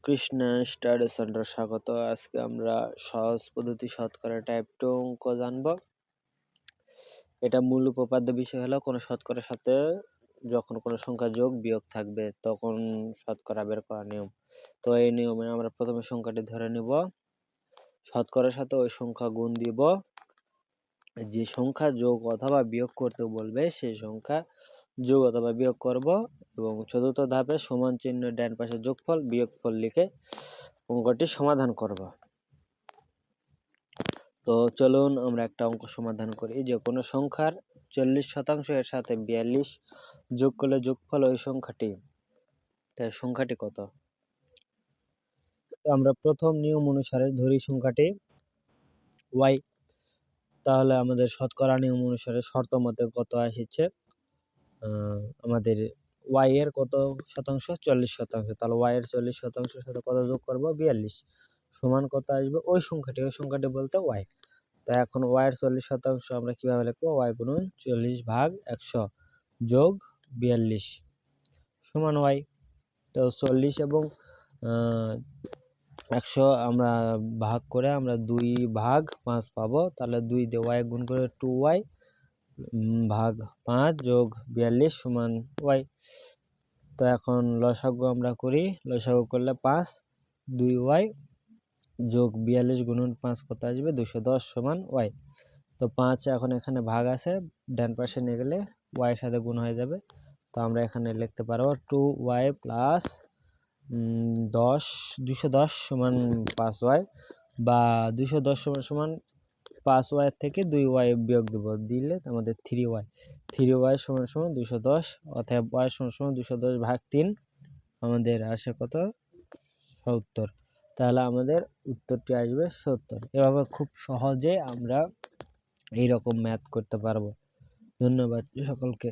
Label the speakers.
Speaker 1: Krishna study centre স্বাগত। আজকে আমরা সহজ পদ্ধতি শতকরা টাইপ 2 অঙ্ক জানব। এটা মূল উপপাদ্য বিষয় হলো কোনো শতকরার সাথে যখন কোনো সংখ্যা যোগ বিয়োগ থাকবে তখন শতকরা বের করার নিয়ম। তো এই নিয়মে আমরা প্রথমে সংখ্যাটি ধরে নিব, শতকরার সাথে ওই সংখ্যা গুণ দিব, যে সংখ্যা যোগ অথবা বিয়োগ করতে বলবে সেই সংখ্যা যোগ অথবা বিয়োগ করব এবং চতুর্থ ধাপে সমান চিহ্ন ডান পাশে যোগফল বিয়োগফল লিখে অঙ্কটি সমাধান করব। তো চলুন আমরা একটা অঙ্ক সমাধান করি। যে কোনো সংখ্যার 40% এর সাথে 42 যোগ করলে যোগফল ওই সংখ্যাটি, তাই সংখ্যাটি কত? আমরা প্রথম নিয়ম অনুসারে ধরি সংখ্যাটি y, তাহলে আমাদের শতকরা নিয়ম অনুসারে শর্ত মতে কত আসছে, আমাদের y এর কত শতাংশ, 40%, তাহলে y এর 40% সাথে কত যোগ করব, 42 সমান কত আসবে, ওই সংখ্যাটি বলতে y। তো এখন y এর 40% আমরা কিভাবে লিখবো, y গুণন 40/100 যোগ 42 সমান y। তো 40 এবং 100 আমরা ভাগ করে আমরা 2/5 পাবো, তাহলে 2 দিয়ে y গুণ করে 2y ভাগ 5 যোগ 42 সমান y। তো এখন লসাগু আমরা করি, লসাগু করলে 5, 2y যোগ 42 গুণন 5 কত আসবে, 210 সমান y। তো 5 এখন এখানে ভাগ আছে, ডান পাশে নিয়ে গেলে y এর সাথে গুণ হয়ে যাবে। তো আমরা এখানে লিখতে পারবো 2y প্লাস 210 সমান 5y, বা 210 সমান 5y থেকে 2y বিয়োগ দিলে আমাদের 3y সমান 210, অর্থাৎ y সমান 210 ভাগ 3, আমাদের আসে কত, 70। তাহলে আমাদের উত্তরটি আসবে 70। এভাবে খুব সহজে আমরা এইরকম ম্যাথ করতে পারবো। ধন্যবাদ সকলকে।